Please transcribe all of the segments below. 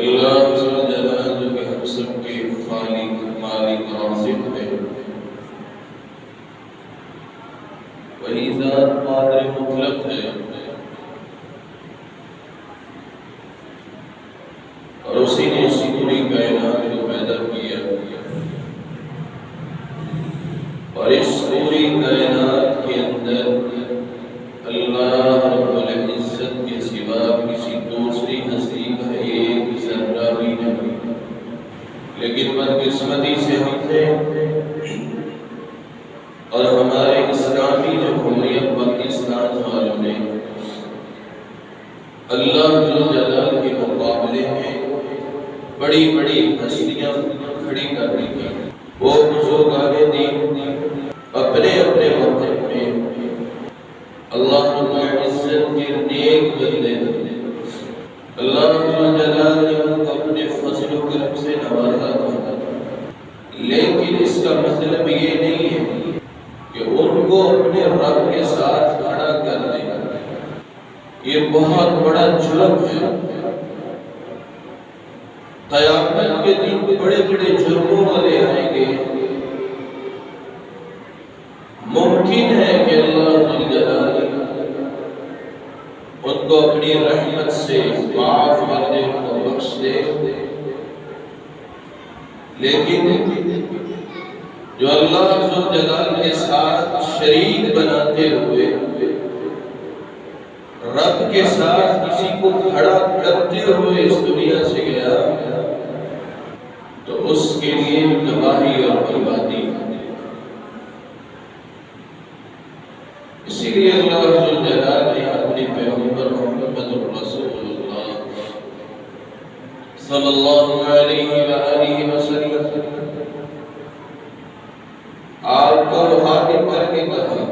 اللہ جل جلالہ کے ہم سب کے خالق مالک رازق ہے، وہی ذات قادر مطلق ہے، اور اسی نے اس پوری کائنات کو پیدا کیا، اور اس پوری کائنات کے اندر اللہ رب العزت کے سوا کسی دوسری ہستی کا ایک ذرہ بھی نہیں، لیکن بدقسمتی سے ہم نے اور ہمارے اسلامی جمہوریت پاکستان والوں نے اللہ جل جلالہ کے مقابلے میں بڑی بڑی ہستیاں کھڑی کر دی ہیں۔ وہ بزرگان دین اپنے اپنے موقف میں اللہ رب العزت کے نیک بندے، اللہ جل جلالہ نے ان کو اپنے فضل و کرم سے نوازا تھا، لیکن اس کا مطلب یہ نہیں ہے کہ ان کو اپنے رب کے ساتھ کھڑا کر دیں۔ یہ بہت بڑا جرم ہے۔ قیامت کے دن بڑے بڑے جرموں والے آئیں گے، ممکن ہے کہ اللہ جل جلالہ ان کو اپنی رحمت سے معاف کر دے، ان کو بخش دے، لیکن جو اللہ جل جلالہ کے ساتھ شریک بناتے ہوئے رب کے ساتھ کسی کو کھڑا کرتے ہوئے اس دنیا سے گیا، تو اس کے لیے تباہی اور بربادی۔ اسی لیے اللہ جل جلالہ نے اپنے پیغمبر محمد رسول اللہ صلی اللہ علیہ وآلہ وسلم آپ کو مخاطب کر کے کہا،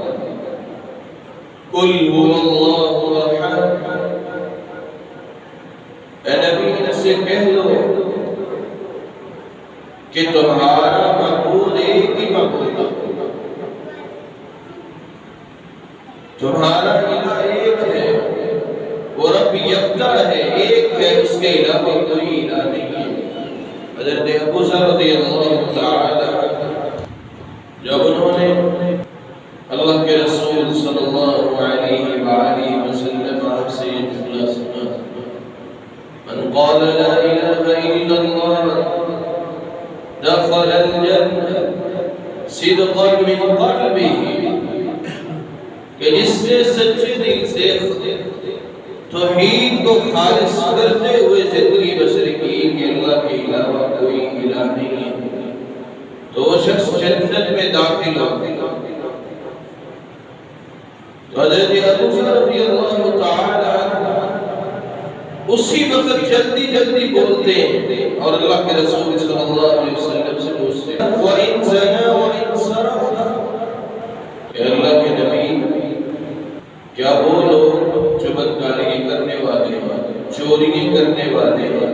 قل هو اللہ احد، اے نبی ان سے کہہ دو کہ تمہارا معبود ایک ہی معبود ہے، تمہارا الہ ایک ہے، وہ رب یکتا ہے، ایک ہے، اس کے علاوہ کوئی الہ نہیں ہے۔ حضرت ابو ذر رضی اللہ تعالی جب انہوں نے اللہ کے رسول صلی اللہ علیہ وآلہ وسلم آپ سے یہ جملہ سنا، من قال لا الہ الا اللہ دخل الجنہ صدقا من قلبہ، کہ جس نے سچے دل سے توحید کو خالص کرتے ہوئے زندگی بسر کی کہ اللہ کے علاوہ کوئی الہ نہیں ہے، تو وہ شخص جنت میں داخل ہو۔ تو حضرت ابو ذر رضی اللہ تعالی اسی وقت جلدی جلدی بولتے ہیں اور اللہ کے رسول صلی اللہ علیہ وسلم سے پوچھتے ہیں، وَإِن زَنَا وَإِن سَرَقَ، اے اللہ کے نبی، کیا وہ لوگ جو بدکاری کرنے والے ہیں، چوری کرنے والے ہیں،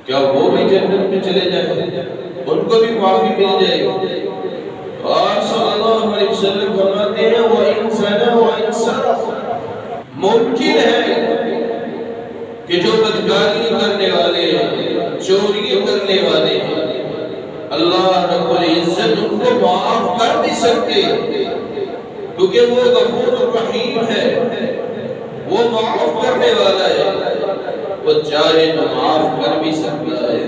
کیا وہ بھی جنت میں چلے جائیں، ان کو بھی معافی مل جائے گی؟ اور صلی اللہ علیہ وسلم فرماتے ہیں وَإِن زَنَا وَإِن سَرَقَ، ممکن ہے کہ جو بدکاری کرنے والے ہیں، چوری کرنے والے ہیں، اللہ رب العزت ان کو معاف کر بھی سکتے، کیونکہ وہ غفور الرحیم ہے، وہ معاف کرنے والا ہے، وہ چاہے تو معاف کر بھی سکتا ہے۔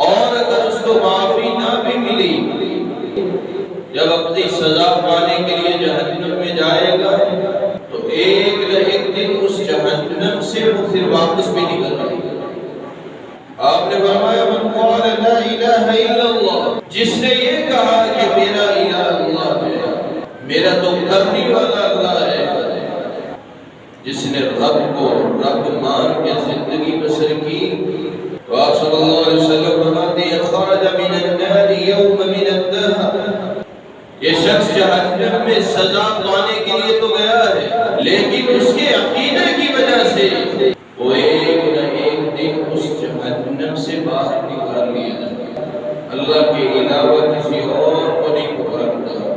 اور اگر اس کو معافی نہ بھی ملی، جب اپنی سزا پانے کے لیے جہنم میں جائے گا تو ایک نہ ایک دن اس جہنم سے وہ پھر واپس بھی نکل آئے گا۔ آپ نے فرمایا من قال لا الہ الا اللہ، جس نے یہ کہا کہ میرا الہ اللہ ہے، میرا تو کرنے والا اللہ ہے، جس نے رب کو رب مان کے زندگی بسر کی، تو آپ صلی اللہ علیہ وسلم فرماتے ہیں خرج من النار یوم من الدہر، یہ شخص جہنم میں سزا پانے کے لیے تو گیا ہے، لیکن اس کے عقیدے کی وجہ سے وہ ایک نہ ایک دن اس جہنم سے باہر نکال لیا جائے۔ اللہ کے علاوہ کسی اور کو نہیں پکارتا،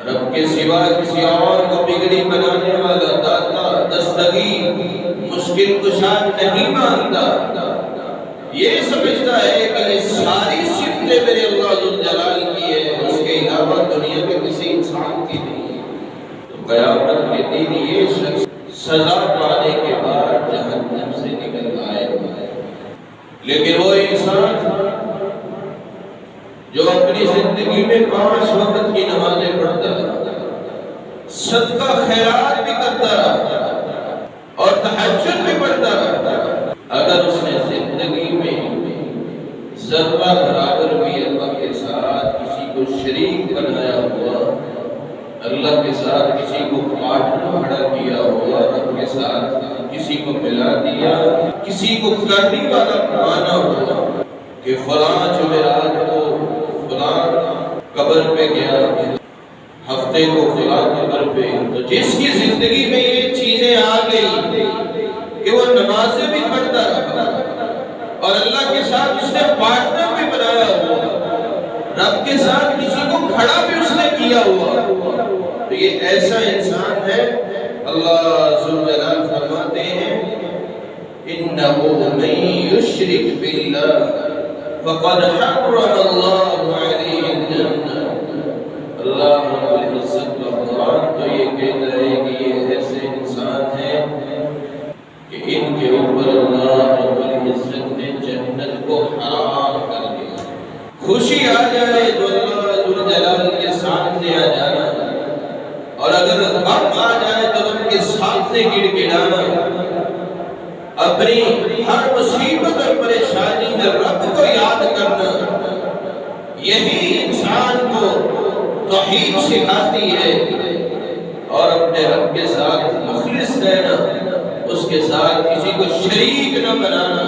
رب کے سوا کسی اور کو بگڑی بنانے والا داتا دستگیر مشکل کشا نہیں مانتا، یہ سمجھتا ہے کہ یہ ساری صفتیں میرے اللہ ذوالجلال کی ہے، اس کے علاوہ دنیا کے کسی انسان کی نہیں ہے، تو قیامت کے دن یہ شخص سزا پانے کے بعد جہنم سے نکل آئے گا۔ لیکن وہ انسان جو اپنی زندگی میں 5 وقت کی نمازیں پڑھتا رہا، صدقہ خیرات بھی کرتا رہا اور تہجد بھی پڑھتا رہا، اگر اس نے زندگی میں ذرہ برابر بھی اللہ کے ساتھ کسی کو شریک بنایا ہوا، اللہ کے ساتھ کسی کو پارٹنر کھڑا کیا ہوا، رب کے ساتھ کسی کو ملا دیا، کسی کو کرنے والا مانا ہوا کہ فلاں جمعرات کو فلاں قبر پہ گیا، ہفتے کو فلاں قبر پہ، تو جس کی زندگی میں یہ چیزیں آ گئی کہ وہ نمازیں بھی پڑھتا رہا اور اللہ کے ساتھ اس نے پارٹنر بھی بنایا ہوا، رب کے ساتھ کسی کو کھڑا بھی اس نے کیا ہوا، تو یہ ایسا انسان ہے۔ اللہ ذوالجلال فرماتے ہیں اِنَّهُ مَن يُشْرِكْ بِاللَّهِ فَقَدْ حَرَّمَ اللَّهُ عَلَيْهِ الْجَنَّةَ۔ اللہ رب العزت کا قرآن تو یہ کہتا ہے کہ یہ ایسے انسان ہیں کہ ان کے اوپر اللہ رب العزت نے جنت کو حرام کر دیا۔ خوشی آ جائے تو اللہ ذوالجلال کے سامنے آ جانا، اور اگر غم آ جائے تو ان کے سامنے گڑ گڑانا، اپنی ہر مصیبت اور پریشانی میں رب کو یاد کرنا، یہی انسان کو توحید سکھاتی ہے، اور اپنے رب کے ساتھ مخلص رہنا، اس کے ساتھ کسی کو شریک نہ بنانا۔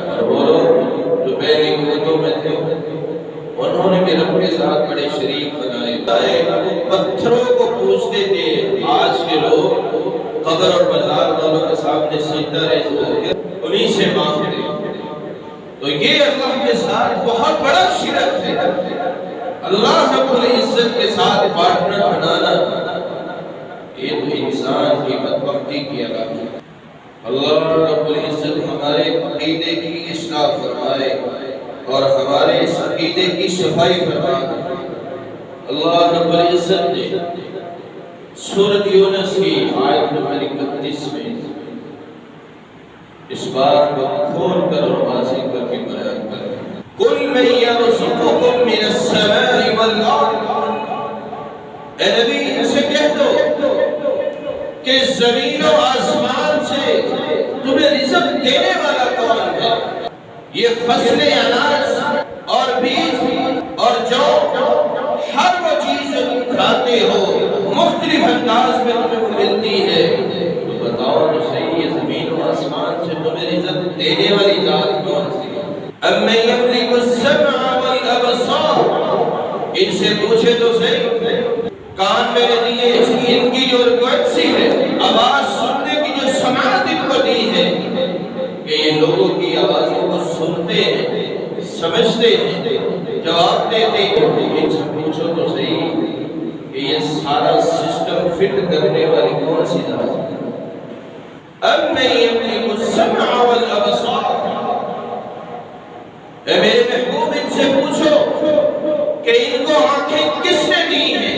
اور وہ لوگ جو پہلی امتوں میں تھے انہوں نے بھی رب کے ساتھ بڑے شریک بنائے، وہ پتھروں کو پوجتے تھے۔ آج کے لوگ قبر اور بازار والوں کے سامنے سجدہ ریز ہو کے انہی سے مانگتے، تو یہ اللہ کے ساتھ بہت بڑا شرک ہے۔ اللہ رب العزت کے ساتھ پارٹنر بنانا یہ تو انسان کی بدبختی کی علامت ہے۔ اللہ رب العزت ہمارے عقیدے کی اصلاح فرمائے اور ہمارے اس عقیدے کی صفائی فرمائے۔ اللہ رب العزت نے سورۃ یونس کی آیت نمبر 31 میں اس بات کو کھول کر اور واضح کر کے بیان کریں، قُلْ مَن يَرْزُقُكُم مِّنَ السَّمَاءِ وَالْأَرْضِ، اے نبی ان سے کہہ دو کہ زمین و آسمان سے تمہیں رزق دینے والا کون ہے؟ یہ فصلیں، اناج اور بیج اور جو ہر وہ چیز جو تم کھاتے ہو مختلف انداز میں تمہیں وہ ملتی ہے، تو بتاؤ تو صحیح یہ زمین و آسمان سے تمہیں رزق دینے والی ذات کون سی ہے؟ اَمَّن يَمْلِكُ السَّمْعَ وَالْأَبْصَارَ، ان سے پوچھے تو صحیح، کان میں نے دیے، ان کی جو ریکوینسی ہے، آواز سننے کی جو سماعت ان کو دی ہے کہ یہ لوگوں کی آوازوں کو سنتے ہیں، سمجھتے ہیں، جواب دیتے ہیں، ان سے پوچھو تو صحیح کہ یہ سارا سسٹم فٹ کرنے والی کون سی ذات ہے؟ اَمَّن يَمْلِكُ السَّمْعَ وَالْأَبْصَارَ، اے میرے محبوب ان سے پوچھو کہ ان کو آنکھیں کس نے دی ہیں؟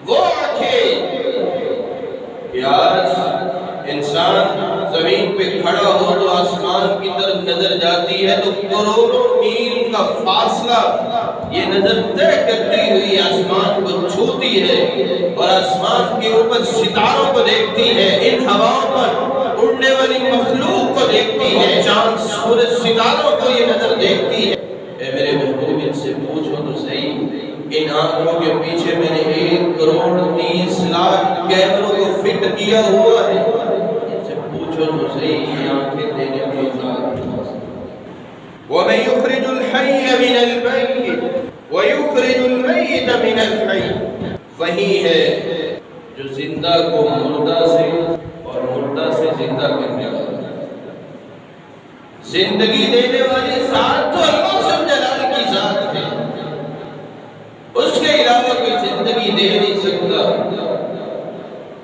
وہ آنکھیں کہ آج انسان زمین پہ کھڑا ہو تو آسمان کی طرف نظر جاتی ہے تو کروڑوں میل کا فاصلہ یہ نظر طے کرتی ہوئی آسمان کو چھوتی ہے، اور آسمان کے اوپر ستاروں کو دیکھتی ہے، ان ہواؤں پر اڑنے والی مخلوق کو دیکھتی ہے، چاند سورج ستاروں کو یہ نظر دیکھتی ہے۔ اے میرے محبوب ان سے پوچھو تو صحیح، ان آنکھوں کے پیچھے میں نے 1 کروڑ 30 لاکھ کیمروں کو فٹ کیا ہوا ہے، ان سے پوچھو تو صحیح یہ آنکھیں دینے والی ذات کون سی؟ وَمَن يُخْرِجُ الْحَيَّ مِنَ الْمَيِّتِ وَيُخْرِجُ الْمَيِّتَ مِنَ الْحَيِّ، وہی ہے جو زندہ کو مردہ سے اور مردہ سے زندہ کرنے والا ہے۔ زندگی دینے والی ذات تو اللہ ذوالجلال کی ذات ہے، اس کے علاوہ کوئی زندگی دے نہیں سکتا۔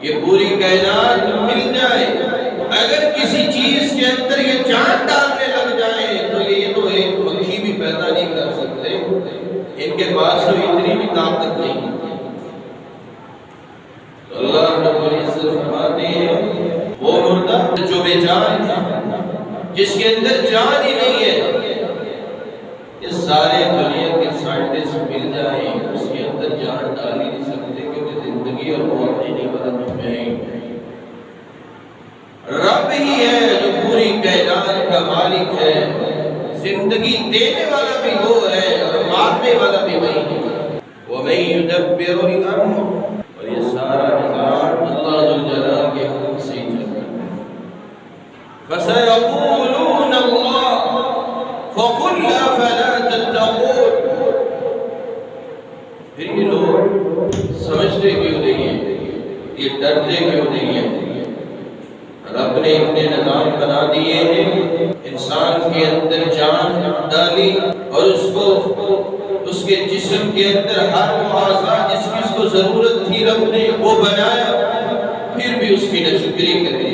یہ پوری کائنات مل جائے، اگر کسی چیز کے اندر یہ جان ڈالنے لگ جائے جس کے اندر جان ہی نہیں ہے، یہ سارے دنیا کے سائنٹسٹ مل جائیں اس کے اندر جان ڈال ہی نہیں سکتے، کیونکہ زندگی اور موت دینے والا تو میں ہی رب ہی ہے جو پوری کائنات کا مالک ہے، زندگی دینے والا بھی وہ ہے اور مارنے والا بھی وہی ہے۔ وَمَن يُدَبِّرُ الْأَمْرَ، اور یہ سارا نظام اللہ ذو الجلال کے حکم سے ہی چلتا ہے۔ فَسَيَقُولُونَ اللَّهُ فَقُلْ أَفَلَا تَتَّقُونَ، پھر یہ لوگ سمجھتے کیوں نہیں ہیں، یہ ڈرتے کیوں نہیں ہیں؟ رب نے اتنے نظام بنا دیے ہیں، انسان کے اندر جان ڈالی اور اس کے جسم کے اندر ہر وہ اعضاء جس کی اس کو ضرورت تھی رب نے وہ بنایا، پھر بھی اس کی ناشکری کرے،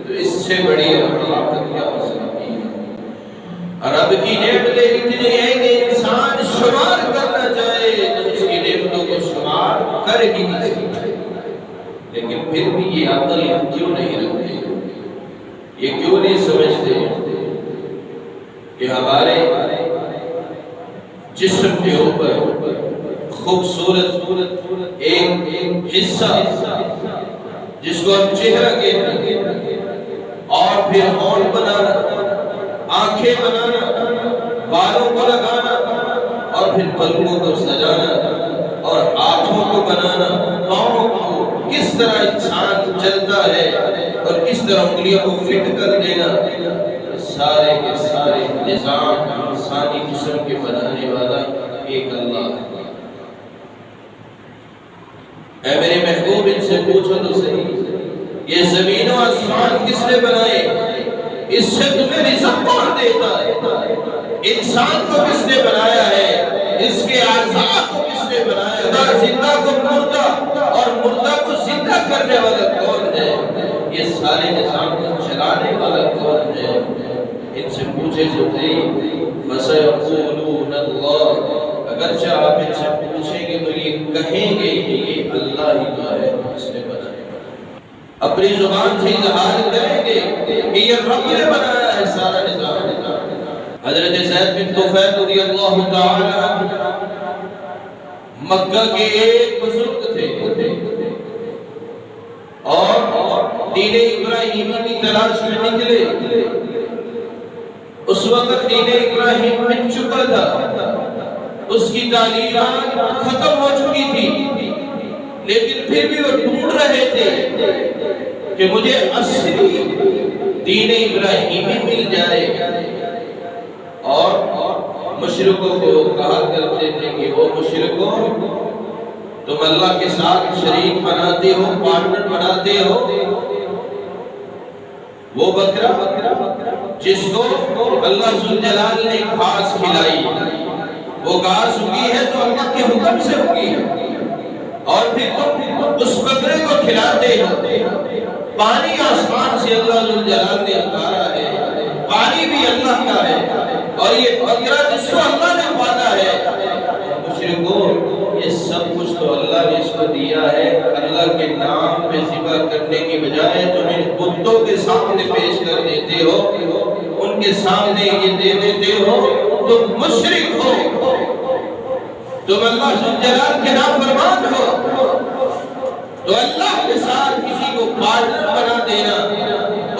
تو اس سے بڑی حقیقت کیا ہو سکتی ہے؟ رب کی نعمتیں اتنی ہیں کہ انسان شمار کرنا چاہے تو اس کی نعمتوں کو شمار کر ہی نہیں سکتا، لیکن پھر بھی یہ عقل کیوں نہیں رکھتے، یہ کیوں نہیں سمجھتے کہ ہمارے جسم کے اوپر خوبصورت ایک حصہ جس کو ہم چہرہ کہتے ہیں، اور پھر ہونٹ بنانا، آنکھیں بنانا، بالوں کو لگانا، اور پھر پلکوں کو سجانا، اور ہاتھوں کو بنانا، پاؤں کو کس طرح انسان چلتا ہے اور کس طرح انگلیوں کو فٹ کر دینا، سارے کے سارے نظام انسانی جسم کے بنانے والا ایک اللہ ہے۔ اے میرے محبوب، ان سے پوچھو تو صحیح، یہ زمین و آسمان کس نے بنائے؟ اس سے تمہیں رزق کون دیتا ہے؟ انسان کو کس نے بنایا ہے؟ اس کے اعضاء کو کس نے بنایا ہے؟ زندہ کو مردہ اور مردہ کو زندہ کرنے والا کون ہے؟ یہ سارے نظام کو چلانے والا کون ہے؟ ان سے پوچھے تو فَسَيَقُولُونَ اللَّهُ، اگرچہ آپ ان سے پوچھیں گے تو یہ کہیں گے کہ یہ اللہ ہی تو ہے جس نے بنایا، اپنی زبان سے اظہار کریں گے کہ یہ رب نے بنایا ہے سارا نظام۔ حضرت زید بن طفیل رضی اللہ تعالی عنہ مکہ کے ایک بزرگ تھے اور دین ابراہیمی کی تلاش میں نکلے۔ اس وقت دین ابراہیم مٹ چکا تھا، اس کی تعلیمات ختم ہو چکی تھی، لیکن پھر بھی وہ ڈھونڈ رہے تھے کہ مجھے اصلی دین ابراہیمی مل جائے، اور مشرکوں کو کہا کرتے تھے کہ وہ مشرکوں، تم اللہ کے ساتھ شریک بناتے ہو، پارٹنر بناتے ہو، وہ بکرا جس کو اللہ ذوالجلال نے گھاس کھلائی، وہ گھاس اگی ہے تو اللہ کے حکم سے اگی ہے، اور پھر تم اس بکرے کو کھلاتے ہو۔ پانی آسمان سے اللہ ذوالجلال نے اتارا ہے، پانی بھی اللہ کا ہے، اور یہ بکرا جس کو اللہ نے پالا ہے، مشرکوں یہ سب کچھ تو اللہ نے اس کو دیا ہے، اللہ کے نام پہ ذبح کرنے کی بجائے تم ان بتوں کے سامنے پیش کر دیتے ہو، ان کے سامنے یہ دے دیتے ہو، تم مشرک ہو، تم اللہ ذوالجلال کے نافرمان ہو۔ تو اللہ کے ساتھ کسی کو پارٹنر بنا دینا،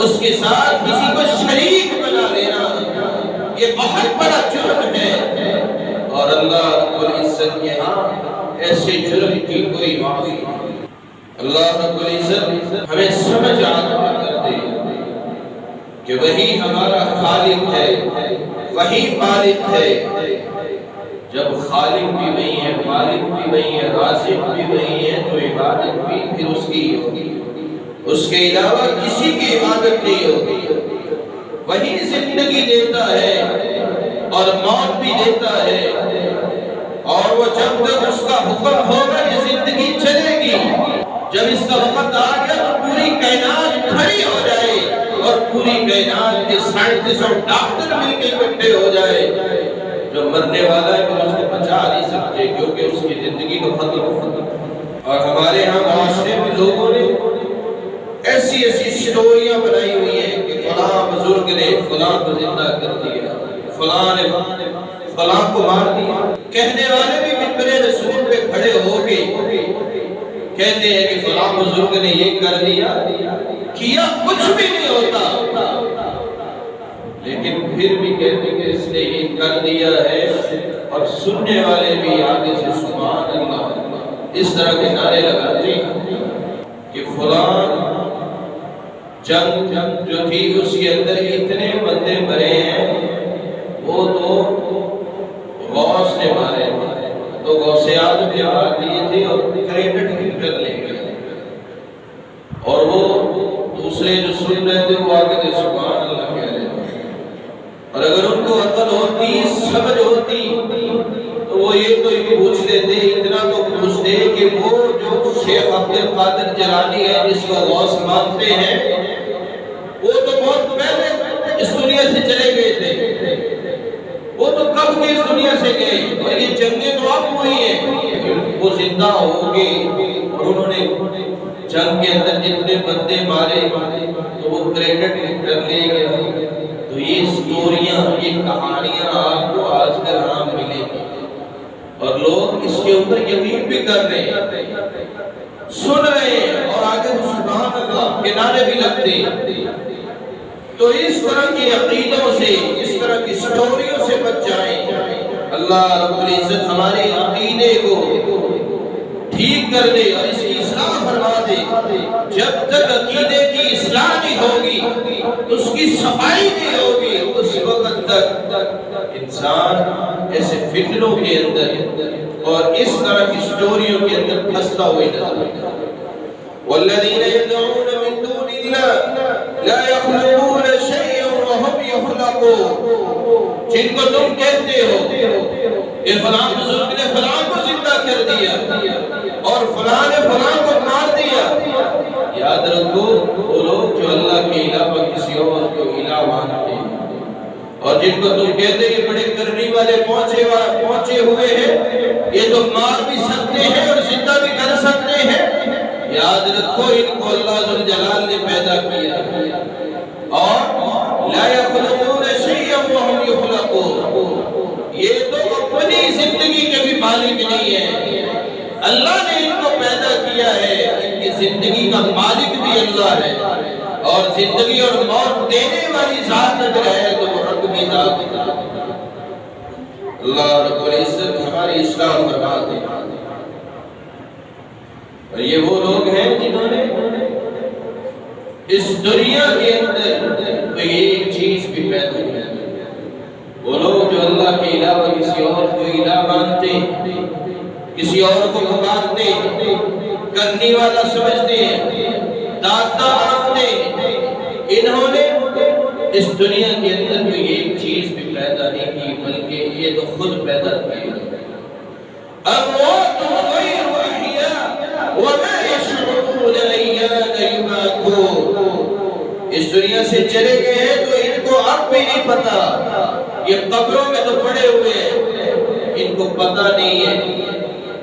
اس کے ساتھ کسی کو شریک بنا لینا، یہ بہت بڑا جرم ہے، اور اللہ رب العزت کے ہاں ایسے جرم کی کوئی معافی نہیں۔ اللہ رب العزت ہمیں سمجھ عطا کر دے کہ وہی ہمارا خالق ہے، وہی مالک ہے۔ جب خالق بھی وہی ہے، مالک بھی وہی ہے، رازق بھی وہی ہے، تو عبادت بھی پھر اس کی ہوگی، اس کے علاوہ کسی کی عبادت نہیں ہوگی۔ وہی زندگی دیتا ہے اور موت بھی دیتا ہے، اور وہ جب تک اس کا حکم ہوگا یہ زندگی چلے گی، جب اس کا وقت آ گیا تو پوری کائنات کھڑی ہو جائے اور پوری کائنات کے سائنٹسٹ اور ڈاکٹر مل کے اکٹھے ہو جائے، جو مرنے والا ہے وہ اس کو بچا نہیں سکتے، کیونکہ اس کی زندگی کو ختم۔ اور ہمارے ہاں معاشرے میں لوگوں نے ایسی ایسی سٹوریاں بنائی ہوئی ہیں کہ فلاں بزرگ نے فلاں کو زندہ کر دیا، فلاں نے فلاں کو مار دیا۔ کہنے والے بھی منبر رسول پہ کھڑے ہو کے کہتے ہیں کہ فلاں بزرگ نے یہ کر دیا، کیا کچھ بھی نہیں ہوتا، لیکن پھر بھی کہتے ہیں کہ اس نے یہ کر دیا ہے، اور سننے والے بھی آگے سے سبحان اللہ اس طرح کے نعرے لگاتے ہیں کہ فلاں جنگ جو تھی اس کے اندر اتنے بندے مرے ہیں، وہ تو غوث نے مارے تو غوث اعظم نے مار دیے تھے اور کریکٹ کر لے گئے، اور وہ دوسرے جو سن رہے تھے وہ آگے سے سبحان اللہ کہہ رہے تھے۔ اور اگر ان کو عقل ہوتی، سمجھ ہوتی، تو وہ یہ تو پوچھ لیتے، اتنا تو پوچھتے کہ وہ جو شیخ عبد القادر جیلانی ہے جس کو غوث مانتے ہیں، وہ تو بہت پہلے اس دنیا سے چلے گئے تھے، وہ تو کب کی اس دنیا سے گئے، اور یہ جنگیں تو اب ہوئی ہیں، وہ زندہ ہو گئے اور انہوں نے جنگ کے اندر جتنے بندے مارے تو وہ کریڈٹ کر لے گئے۔ تو یہ سٹوریاں، یہ کہانیاں آپ کو آج کل عام ملیں گی، اور لوگ اس کے اوپر یقین بھی کر رہے ہیں، سن رہے ہیں، اور آگے سبحان اللہ کے نعرے بھی لگتے ہیں۔ تو اس طرح کی عقیدوں سے، اس طرح کی سٹوریوں سے بچ جائیں۔ اللہ رب العزت ہمارے عقیدے کو ٹھیک کر دے اور اس کی اصلاح فرما دے۔ جب تک عقیدے کی اصلاح نہیں ہوگی، اس کی صفائی نہیں ہوگی، اس وقت تک انسان ایسے فتنوں کے اندر اور اس طرح کی سٹوریوں کے اندر پھنستا ہوئے نظر آتا ہے۔ والذین یدعون من دون اللہ لا یخلقون شیئا وهم یخلقون، جن کو تم کہتے ہو کہ فلاں بزرگ نے فلاں کو زندہ کر دیا اور فلاں نے فلاں کو مار دیا، یاد رکھو وہ لوگ جو اللہ کے علاوہ کسی اور کو الہ مانتے ہیں، اور جن کو تم کہتے ہیں بڑے کرنی والے پہنچے ہوئے ہیں، یہ تو مار بھی سکتے ہیں اور زندہ بھی کر سکتے ہیں، یاد رکھو ان کو اللہ ذوالجلال نے پیدا کیا، اور لا یخلقون شیئا وهم یخلقون، یہ تو اپنی زندگی کے بھی مالک نہیں ہے، اللہ نے ان کو پیدا کیا ہے، ان کی زندگی کا مالک بھی اللہ ہے، اور زندگی اور موت دینے والی ذات اگر ہے تو وہ رب کی ذات ہے۔ اللہ رب العزت ہماری اصلاح فرما دے۔ اور یہ وہ لوگ ہیں جنہوں نے اس دنیا کے اندر کوئی ایک چیز بھی پیدا نہیں کی، وہ لوگ جو اللہ کے علاوہ کسی اور کو الہ مانتے، کسی اور کو پکارتے، کرنے والا سمجھتے ہیں، داتا مانتے، انہوں نے اس دنیا کے اندر کوئی ایک چیز بھی پیدا نہیں کی، بلکہ یہ تو خود پیدا کیا۔ اموات غیر احیاء وما یشعرون ایان یبعثون، اس دنیا سے چلے گئے ہیں تو ان کو اب بھی نہیں پتا، یہ قبروں میں تو پڑے ہوئے ہیں، ان کو پتا نہیں ہے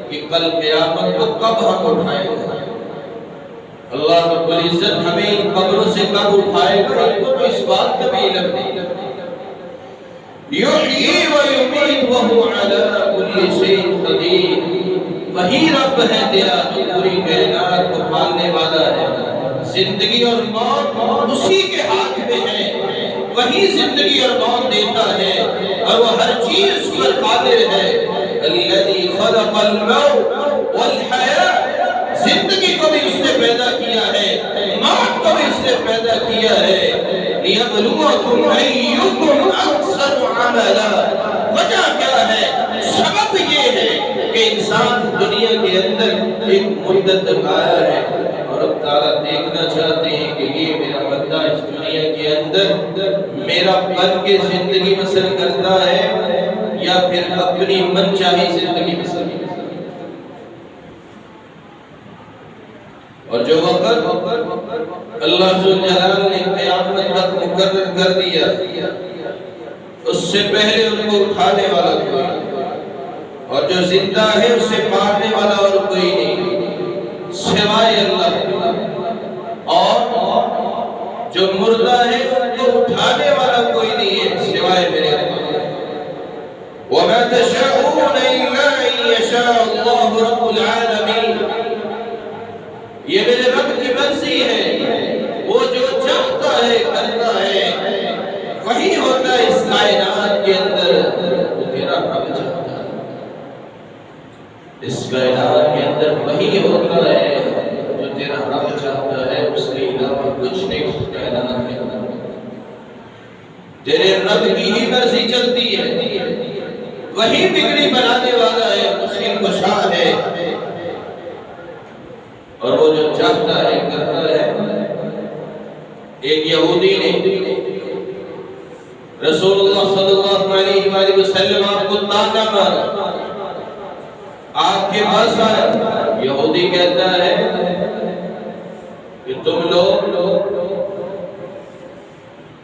کہ کل قیامت کو کب ہم اٹھائیں گے۔ اللہ رب العزت ہمیں ان قبروں سے کب اٹھائے گا، ان کو تو اس بات کا بھی علم نہیں۔ یحیی و یمیت وہو علی کل شیء قدیر، وہی رب ہے تیرا جو پوری کائنات کو پالنے والا ہے، زندگی اور موت اسی کے ہاتھ میں ہے، وہی زندگی اور موت دیتا ہے، اور وہ ہر چیز پر قادر ہے۔ الذی خلق الموت والحیاۃ، زندگی کو بھی اس نے پیدا کیا ہے، موت کو بھی اس نے پیدا کیا ہے۔ لیبلوکم ایکم احسن عملا، وجہ کیا ہے؟ سبب یہ ہے کہ انسان دنیا کے اندر ایک مدت تک آیا ہے، اور اب تعالیٰ دیکھنا چاہتے ہیں کہ یہ میرا بندہ اس دنیا کے اندر میرا بن کے زندگی بسر کرتا ہے یا پھر اپنی من چاہی زندگی بسر کرتا ہے۔ اور جو وقت اللہ ذوالجلال نے قیامت تک مقرر کر دیا، اس سے پہلے ان کو اٹھانے والا کوئی، اور جو زندہ ہے اسے مارنے والا اور کوئی نہیں سوائے اللہ، اور شاء اللہ رب العالمین، یہ میرے رب کی مرضی ہے، وہ جو چاہتا ہے کرتا ہے، وہی ہوتا ہے اس کائنات کے اندر وہ تیرا رب چاہتا ہے، اس کائنات کے اندر وہی ہوتا ہے جو تیرا رب چاہتا ہے، اس کے علاوہ کچھ نہیں اس کائنات کے اندر، تیرے رب کی ہی مرضی چلتی ہے، وہی بگڑی بنانے والا ہے، مشکل کشا ہے، اور وہ جو چاہتا ہے کرتا ہے۔ ایک یہودی نے رسول اللہ صلی اللہ علیہ وآلہ وسلم آپ کو تانا مارا، آپ کے پاس آیا، یہودی کہتا ہے کہ تم لوگ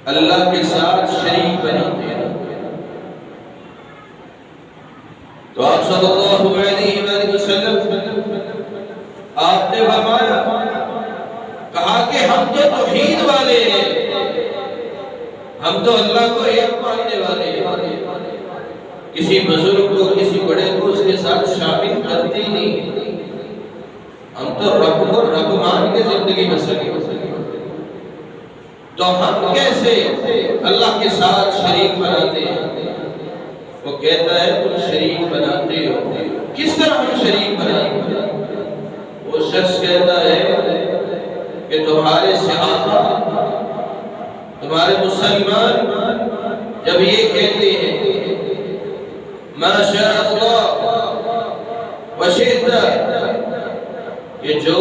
اللہ کے ساتھ شریک بناتے ہیں، تو آپ صلی اللہ علیہ وآلہ وسلم آپ نے فرمایا، کہا کہ ہم تو توحید والے ہیں، ہم تو اللہ کو ایک ماننے والے ہیں، کسی بزرگ کو کسی بڑے کو اس کے ساتھ شامل کرتے نہیں، ہم تو رب کو رب مان کے زندگی بسر گے، تو ہم کیسے اللہ کے ساتھ شریک بناتے ہیں؟ وہ کہتا ہے تم شریک بناتے ہو، کس طرح ہم شریک بناتے ہیں؟ وہ شخص کہتا ہے کہ تمہارے صحابہ، تمہارے مسلمان جب یہ کہتے ہیں ما شاء اللہ وشئت، کہ جو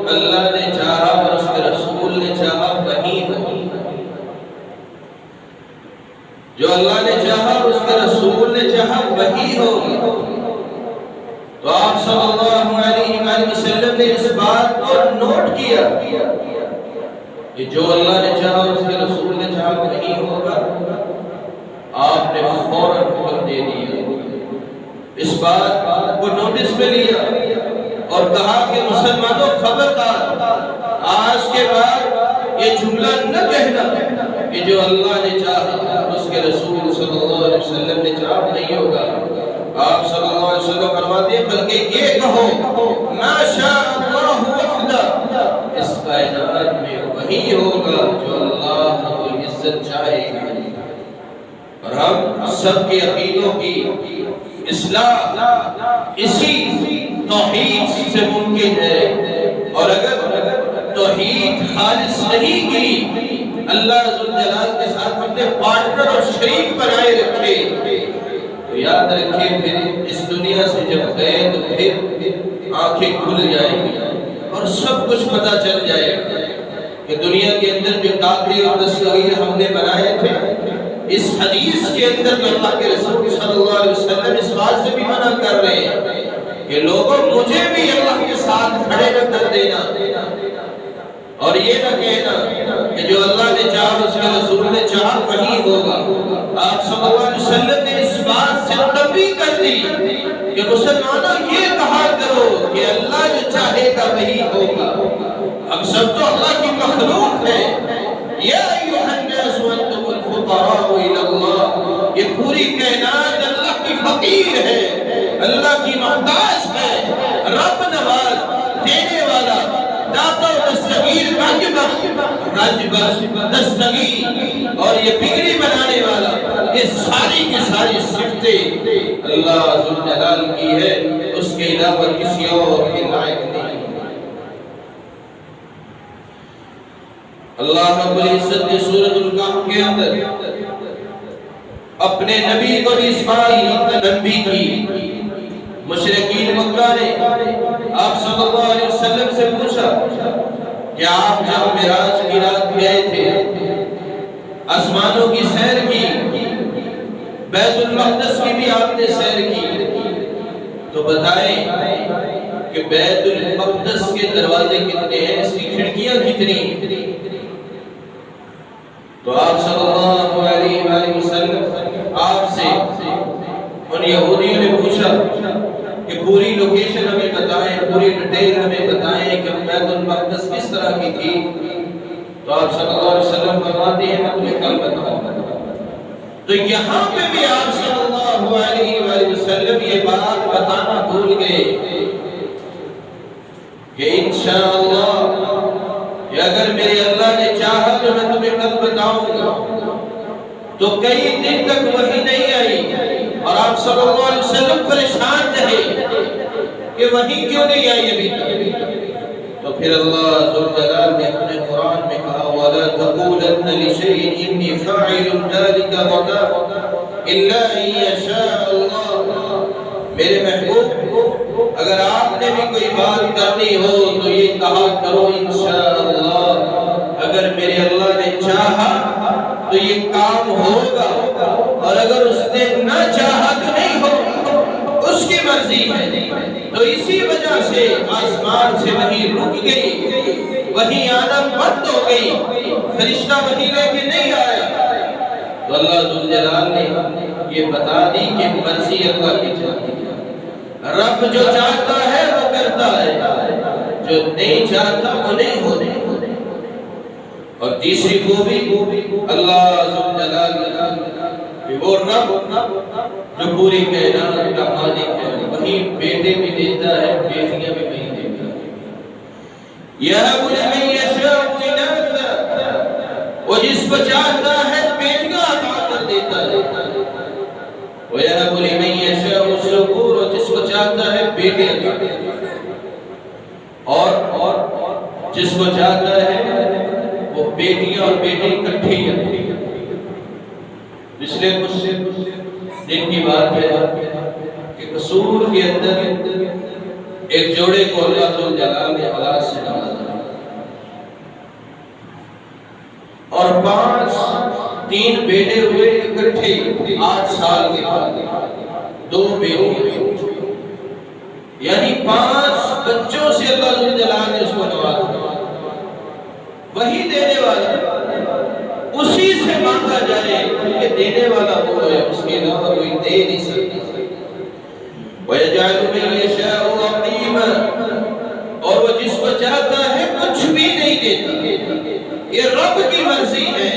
اللہ نے چاہا اور اس کے رسول نے چاہا وہی ہو، جو اللہ نے چاہا اور اس کے رسول نے چاہا وہی ہو، تو آپ صلی اللہ علیہ وآلہ وسلم نے اس بات کو نوٹ کیا کہ جو اللہ نے چاہا اور اس کے رسول نے چاہا وہی ہوگا، آپ نے فوراً حکم دے دیا، اس بات کو نوٹس میں لیا اور کہا کہ مسلمانوں خبردار، آج کے بعد یہ جملہ نہ کہنا کہ جو اللہ نے چاہا اس کے رسول صلی اللہ علیہ وسلم نے چاہا نہیں ہوگا، آپ صلی اللہ علیہ وسلم فرماتے ہیں بلکہ یہ کہو ما شاء اللہ وحدہ، اس کائنات میں وہی ہوگا جو اللہ رب العزت چاہے گا، اور ہم سب کے عقیدوں کی اصلاح اسی توحید سے ممکن ہے، اور اگر توحید خالص نہیں کی، اللہ ذوالجلال کے ساتھ ہم نے پارٹنر اور شریک بنائے رکھے، تو یاد رکھیں پھر اس دنیا سے جب گئے تو پھر آنکھیں کھل جائیں گی اور سب کچھ پتہ چل جائے گا کہ دنیا کے اندر جو داخلی اور تصویر ہم نے بنائے تھے، اس حدیث کے اندر جو اللہ کے رسول صلی اللہ علیہ وسلم اس بات سے بھی منع کر رہے ہیں کہ لوگوں مجھے بھی اللہ کے ساتھ کھڑے نہ کر دینا، اور یہ نہ کہنا کہ جو اللہ نے چاہا اس کے رسول نے چاہا وہی ہوگا۔ آپ صلی اللہ علیہ وسلم نے اس بات سے تنبیہ کر دی کہ مسلمانوں یہ کہا کرو کہ اللہ جو چاہے گا وہی ہوگا، ہم سب تو اللہ کی مخلوق ہیں، یا ایھا الناس انتم الفقراء الی اللہ، یہ پوری کائنات اللہ کی فقیر ہے، اللہ کی محتاج ہے، رب نواز، دینے والا، داتا و دستگیر، رنج بخش، دستگیر اور یہ بگڑی بنانے والا، یہ ساری کی ساری صفتیں اللہ ذوالجلال کی ہے، اس کے علاوہ کسی اور کے لائق نہیں۔ اللہ رب العزت نے سورۃ الکہف کے اندر اپنے نبی کو اس بات کی تنبیہ کی۔ مشرکین مکہ نے آپ صلی اللہ علیہ وسلم سے پوچھا کہ آپ جب معراج کی رات گئے تھے، آسمانوں کی سیر کی، بیت المقدس کی بھی آپ نے سیر کی، تو بتائیں کہ بیت المقدس کے دروازے کتنے ہیں، اس کی کھڑکیاں کتنی؟ تو آپ صلی اللہ علیہ وآلہ وسلم آپ سے ان یہودیوں نے پوچھا کہ پوری لوکیشن ہمیں بتائیں، پوری ڈیٹیل ہمیں بتائیں کہ بیت المقدس کس طرح کی تھی، تو آپ صلی اللہ علیہ وسلم فرماتے ہیں میں تمہیں کل بتاؤں گا۔ تو یہاں پہ بھی آپ صلی اللہ علیہ وآلہ وسلم وسلم یہ بات بتانا بھول گئے کہ انشاءاللہ کہ اگر میرے اللہ نے چاہا تو میں تمہیں کل بتاؤں گا. تو کئی دن تک وحی نہیں آئی اور آپ صلی اللہ علیہ وسلم پریشان رہے کہ وحی کیوں نہیں آئی ابھی تک. تو پھر اللہ ذوالجلال نے اپنے قرآن میں کہا وَلَا تَقُولَنَّ لِشَيْءٍ إِنِّي فَاعِلٌ ذَلِكَ غَدًا إِلَّا أَن يَشَاءَ اللَّهُ. میرے محبوب اگر آپ نے بھی کوئی بات کرنی ہو تو یہ کہا کرو انشاءاللہ اگر میرے اللہ نے چاہا تو یہ کام ہوگا اور اگر اس نے نہ چاہا تو نہیں ہوگا. اس کی مرضی ہے. تو اسی وجہ سے آسمان سے وحی رک گئی, وحی آنا بند ہو گئی, فرشتہ وحی لے کے نہیں آیا. تو اللہ ذوالجلال نے یہ بتا دی کہ مرضی اللہ کی چاہتی ہے. رب جو چاہتا ہے وہ کرتا ہے, جو نہیں چاہتا وہ نہیں ہونے. اور تیسری خوبی اللہ ذوالجلال کہ وہ رب جو پوری کائنات کا مالک ہے, وہی بیٹے بھی دیتا ہے, بیٹیاں بھی نہیں دیتا ہے. یَهَبُ لِمَن یَشَاءُ إِنَاثًا, وہ جس کو چاہتا ہے بیٹیاں عطا کر دیتا ہے. وَيَهَبُ لِمَن یَشَاءُ الذُّکُورَ, اور جس کو چاہتا ہے بیٹے عطا دیتا ہے. اور جس کو چاہتا ہے وہ بیٹیاں اور بیٹے اکٹھے کرتے ہیں. پچھلے کچھ دن کی بات ہے کہ قصور کے اندر ایک جوڑے کو اللہ ذوالجلال نے اولاد سے نوازا اور 3 بیٹے ہوئے اکٹھے 8 سال کے بعد 2 بیٹے, یعنی 5 بچوں سے اللہ ذوالجلال نے اس کو نوازا. وہی دینے والا, اسی سے مانگا جائے کہ دینے والا وہ ہے, اس کے علاوہ کوئی دے نہیں سکتا. وَيَجْعَلُ مَن يَشَاءُ عَقِيمًا, اور وہ جس کو چاہتا ہے کچھ بھی نہیں دیتا. یہ رب کی مرضی ہے.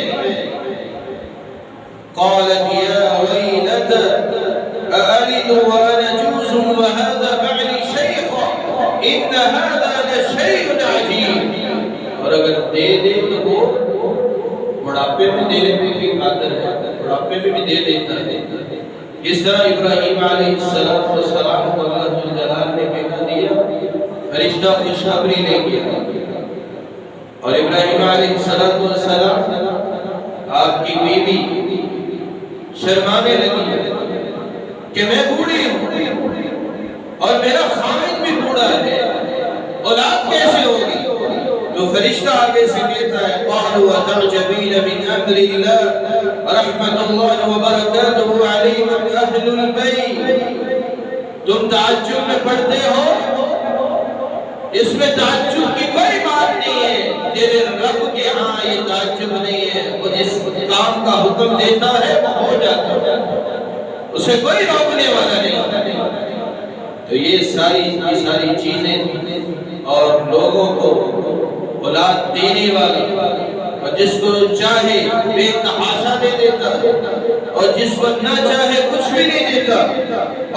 قَالَتْ يَا وَيْلَتَى أَأَلِدُ وَأَنَا جُوزٌ وَهَذَا بَعْلِي شَيْخٌ إِنَّ هَذَا لَشَيْءٌ عَجِيبٌ. اور اگر دے دے تو وہ بڑھاپے میں دینے کی قادر ہے, بڑھاپے میں بھی دے دیتا ہے. اس طرح ابراہیم علیہ السلام کو اللہ ذوالجلال نے بیٹا دیا, فرشتہ خوشخبری لے گیا اور ابراہیم علیہ السلام آپ کی بیوی شرمانے لگی کہ میں بوڑھی ہوں اور میرا خامد بھی بوڑھا ہے, اولاد کیسے ہوگی. تو فرشتہ آگے سے کہتا ہے قالوا اتعجبین من امر اللہ رحمت اللہ وبرکاتہ علیکم اہل البیت. تم تعجب میں پڑھتے ہو, اس میں تعجب کی کوئی بات نہیں ہے. تیرے رب کے ہاں یہ تعجب نہیں ہے, وہ جس کام کا حکم دیتا ہے وہ ہو جاتا ہے, اسے کوئی روکنے والا نہیں. تو یہ ساری چیزیں اور لوگوں کو اولاد دینے والا, اور جس کو چاہے بے تحاشا دے دیتا اور جس کو نہ چاہے کچھ بھی نہیں دیتا,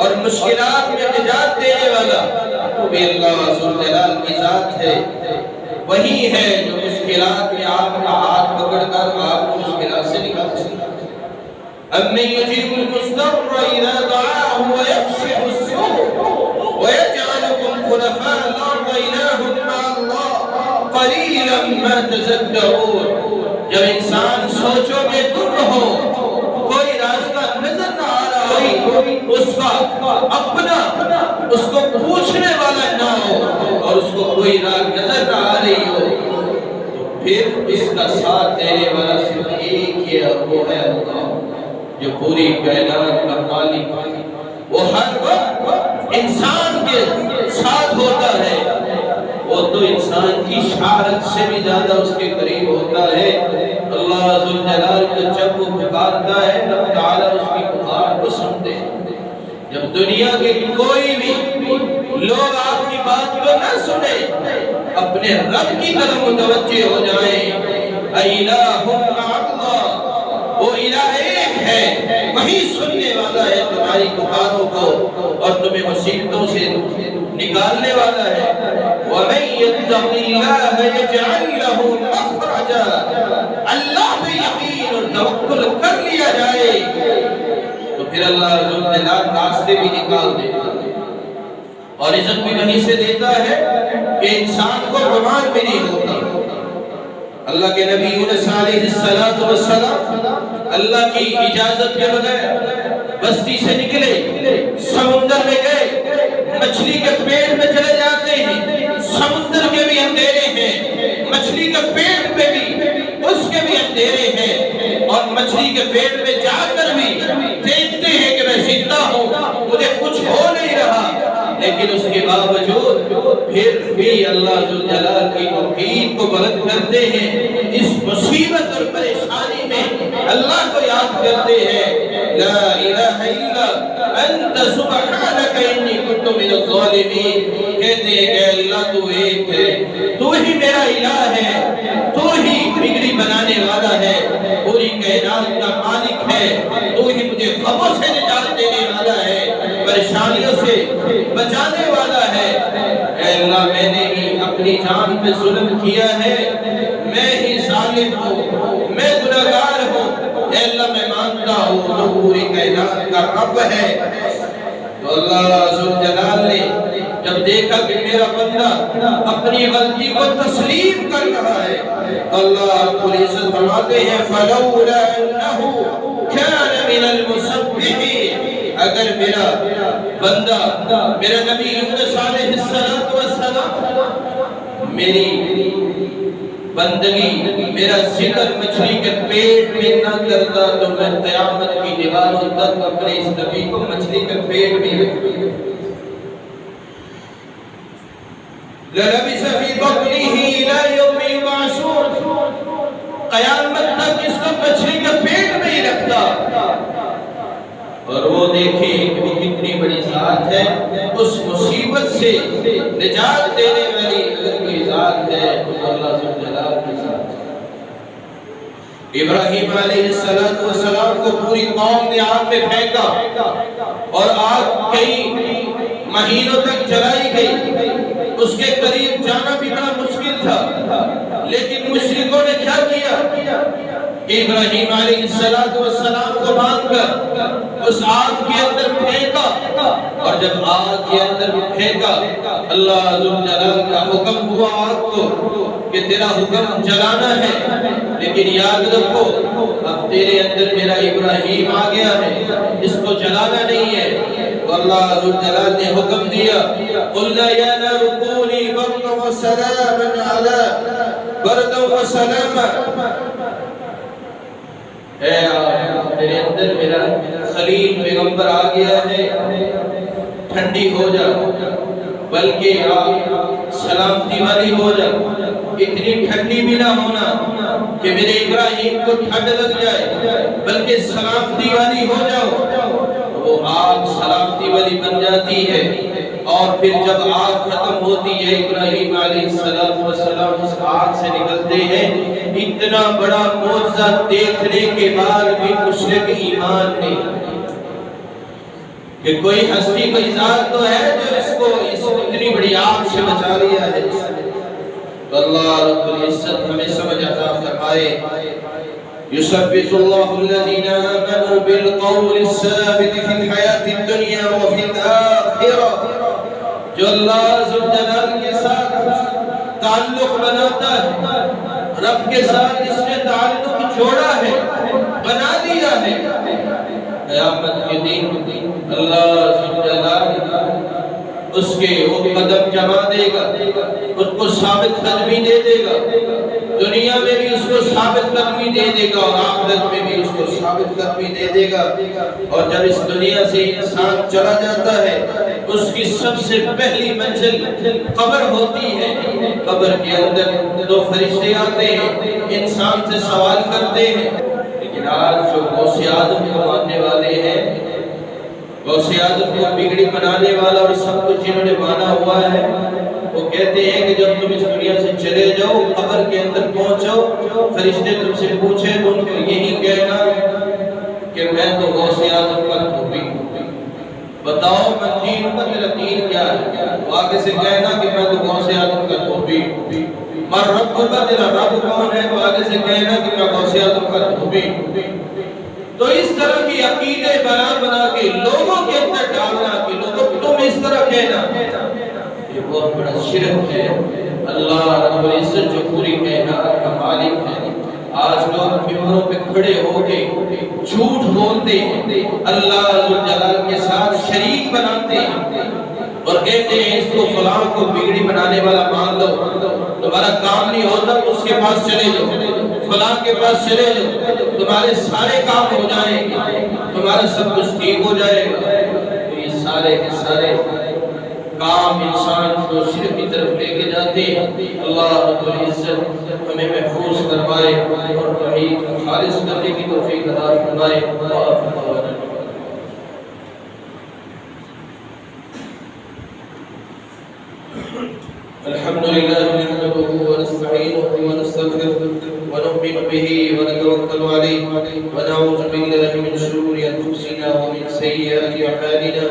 اور مشکلات میں نجات دینے والا وہ بھی اللہ ذوالجلال کی ذات ہے. وہی ہے جو مشکلات میں آپ کا ہاتھ پکڑ کر آپ کو مشکلات سے نکال سکتا ہے. أَمَّن يُجِيبُ الْمُضْطَرَّ إِذَا دَعَاهُ وَيَكْشِفُ السُّوءَ وَيَجْعَلُكُمْ خُلَفَاءَ الْأَرْضِ إِلَٰهٌ مَّعَ اللَّهِ قَلِيلًا مَّا تَذَكَّرُونَ. جب انسان سوچو میں گم ہو, کوئی راستہ نظر نہ آ رہا ہو, اس کا اپنا اس کو پوچھنے والا نہ ہو اور اس کو کوئی راہ نظر نہ آ رہی ہو, تو پھر اس کا ساتھ دینے والا صرف ایک ہی ہے, وہ ہے اللہ جو پوری کائنات کا مالک. وہ ہر وقت انسان کے ساتھ ہوتا ہے, وہ تو انسان کی شہادت سے بھی زیادہ اس کے قریب ہوتا ہے. اللہ ذوالجلال کو جب وہ پکارتا ہے تب تعالیٰ اس کی پکار کو سنتے ہیں. جب دنیا کے کوئی بھی لوگ آپ کی بات کو نہ سنے, اپنے رب کی طرف متوجہ ہو جائیں. الہ مع اللہ, وہ الہ ایک ہے, وہی سننے والا ہے تمہاری پکاروں کو اور تمہیں مصیبتوں سے نکالنے والا ہے۔ وَمَن يَتَّقِ اللَّهَ يَجْعَل لَّهُ مَخْرَجًا، اللہ پہ یقین اور توکل کر لیا جائے تو پھر اللہ رب العالمین راستے بھی نکال دیتا ہے اور عزت بھی وہیں سے دیتا ہے کہ انسان کو گمان بھی نہیں ہوتا۔ اللہ کے نبی یونس علیہ السلام اللہ کی اجازت کے بغیر بستی سے نکلے، سمندر میں گئے، مچھلی کے پیٹ میں چلے جاتے ہیں، سمندر کے بھی اندھیرے ہیں، مچھلی کے پیٹ میں بھی اس کے بھی اندھیرے ہیں، اور مچھلی کے پیٹ میں جا کر بھی دیکھتے ہیں کہ میں زندہ ہوں، مجھے کچھ ہو نہیں رہا، لیکن اس کے باوجود پھر بھی اللہ ذوالجلال کی توحید کو بلند کرتے ہیں۔ اس مصیبت اور پریشانی میں اللہ کو یاد کرتے ہیں، لا الہ الا انت سبحانک انی کنت من الظالمین، کہتے ہیں کہ اللہ تو ایک ہے، تو ہی میرا الہ ہے، تو ہی بگڑی بنانے والا ہے، پوری کائنات کا مالک ہے، تو ہی مجھے غموں سے نجات دینے والا ہے، پریشانیوں سے بچانے والا ہے۔ اے اللہ میں نے ہی اپنی جان پہ ظلم کیا ہے، میں ہی ظالم ہوں، میں گناہگار ہوں، اے اللہ میں مانتا ہوں تو پوری کائنات کا رب ہے۔ تو اللہ ذوالجلال نے جب دیکھا کہ میرا بندہ اپنی غلطی کو تسلیم کر رہا ہے تو اللہ رب العزت فرماتے ہیں فَلَوْلَا أَنَّهُ كَانَ مِنَ الْمُسَبِّحِينَ، اگر میرا بندہ میرا نبی یونس علیہ السلام میری بندگی میرا ذکر مچھلی کے پیٹ میں نہ کرتا تو میں قیامت کی دیواروں تک اپنے اس نبی کو مچھلی کے پیٹ میں رکھتا۔ لَلَبِثَ فِي بَطْنِهِ إِلَىٰ يَوْمِ يُبْعَثُونَ، قیامت تک اس کو مچھلی کے پیٹ میں ہی رکھتا۔ اور وہ دیکھیں کہ وہ کتنی بڑی ذات ہے، اس مصیبت سے نجات دینے والی اگر کوئی ذات ہے تو اللہ ذوالجلال کی ذات ہے۔ ابراہیم علیہ السلام کو پوری قوم نے آگ میں پھینکا اور آگ کئی مہینوں تک جلائی گئی، اس کے قریب جانا بھی بڑا مشکل تھا، لیکن مشرکوں نے کیا کیا کہ ابراہیم علیہ السلام کو باندھ کر اس آگ کے اندر پھینکا، اور جب آگ کے اندر پھینکا اللہ ذوالجلال کا حکم ہوا آگ کو کہ تیرا حکم جلانا ہے، لیکن یاد رکھو اب تیرے اندر میرا ابراہیم آ گیا ہے، اس کو جلانا نہیں ہے۔ تو اللہ ذوالجلال نے حکم دیا قُلْنَا يَا نَارُ كُونِي بَرْدًا وَسَلَامًا عَلَىٰ بَرْدًا وَسَلَامًا، اے تیرے اندر میرا خلیل پیغمبر آ گیا ہے، ٹھنڈی ہو جا، بلکہ سلامتی والی ہو جا، اتنی ٹھنڈی بھی نہ ہونا کہ میرے ابراہیم کو ٹھنڈ لگ جائے، بلکہ سلامتی والی ہو جاؤ۔ وہ آگ سلامتی والی بن جاتی ہے، اور پھر جب آگ ختم ہوتی ہے ابراہیم علیہ السلام اس آگ سے نکلتے ہیں۔ اتنا بڑا معجزہ دیکھنے کے بعد بھی مشرک ایمان نہیں کہ کوئی ہستی کوئی ذات تو ہے جو اس کو اتنی بڑی آگ سے بچا لیا ہے۔ تو اللہ رب العزت ہمیں سمجھ عطا فرمائے۔ يثبت الله الذين آمنوا بالقول الثابت في الحياة الدنيا وفي الآخرة، جو اللہ ذوالجلال کے ساتھ تعلق بناتا ہے، رب کے ساتھ اس نے تعلق جوڑا ہے، بنا دیا ہے، قیامت کے دن اللہ ذوالجلال اس کے وہ قدم جما دے گا، اس کو ثابت قدمی دے دے گا، دنیا میں بھی اس کو ثابت قدمی دے دے گا اور آخرت میں بھی اس کو ثابت قدمی دے دے گا۔ اور جب اس دنیا سے انسان چلا جاتا ہے اس کی سب سے پہلی منزل قبر ہوتی ہے، قبر کے اندر دو فرشتے آتے ہیں، انسان سے سوال کرتے ہیں۔ لیکن آج جو غوث آدم کو ماننے والے ہیں، غوث آدم کو بگڑی بنانے والا اور سب کچھ جنہوں نے مانا ہوا ہے، وہ کہتے ہیں کہ جب تم اس دنیا سے چلے جاؤ قبر کے اندر پہنچو، فرشتے تم سے پوچھیں تو ان کو یہی کہنا کہ میں تو غوث اعظم کا دھوبی ہوں، بتاؤ میں دین کا تیرا دین کیا ہے؟ وہ آگے سے کہنا کہ میں تو غوث اعظم کا دھوبی ہوں۔ مر رب کا تیرا رب کون ہے؟ تو آگے سے کہنا کہ میں غوث اعظم کا دھوبی ہوں۔ تو اس طرح کی عقیدے بنا کے لوگوں کے اندر ڈالنا کہ لوگوں تم اس طرح کہنا، یہ بہت بڑا شرک ہے۔ اللہ رب العزت جو پوری کائنات کا مالک ہے، آج لوگ ممبروں پہ کھڑے ہو کے جھوٹ بولتے ہیں، اللہ ذوالجلال کے ساتھ شریک بناتے ہیں اور کہتے ہیں اس کو فلاں کو بگڑی بنانے والا مان لو، تمہارا کام نہیں ہوتا تو اس کے پاس چلے جاؤ، فلاں کے پاس چلے جاؤ، تمہارے سارے کام ہو جائیں گے، تمہارا سب کچھ ٹھیک ہو جائے گا۔ تو یہ سارے کے سارے کام انسان کو شرک کی طرف لے کے جاتے ہیں۔ اللہ رب العزت ہمیں محفوظ فرمائے اور توحید کو خالص کرنے کی توفیق عطا فرمائے۔ الحمد لله نحمده ونستعينه ونستغفره ونؤمن به ونتوكل عليه ونعوذ بالله من شرور انفسنا ومن سيئات اعمالنا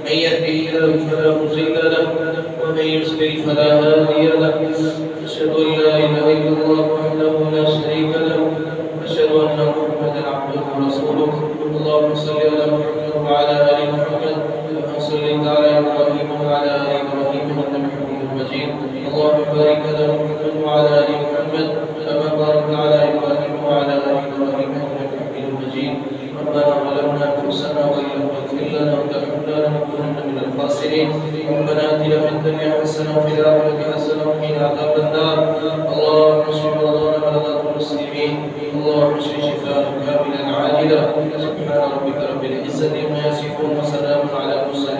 من يهده الله فلا مضل له ومن يضلل فلا هادي له اشهد ان لا اله الا الله وحده لا شريك له اشهد ان محمدا عبده ورسوله اللهم صل على محمد وعلى ال محمد كما صليت على ابراهيم وعلى ال ابراهيم انك حميد مجيد اللهم بارك على محمد وعلى ال محمد كما باركت على ابراهيم وعلى ال ابراهيم انك حميد مجيد ربنا ظلمنا انفسنا وان لم تغفر لنا وترحمنا لنكونن من الخاسرين ربنا اتنا في الدنيا حسنه وفي الاخره حسنه وقنا عذاب النار اللهم اشف مرضانا ومرضى المسلمين اللهم اشف شفاء كاملا عاجلا سبحان ربك رب العزه عما يصفون وسلام على المرسلين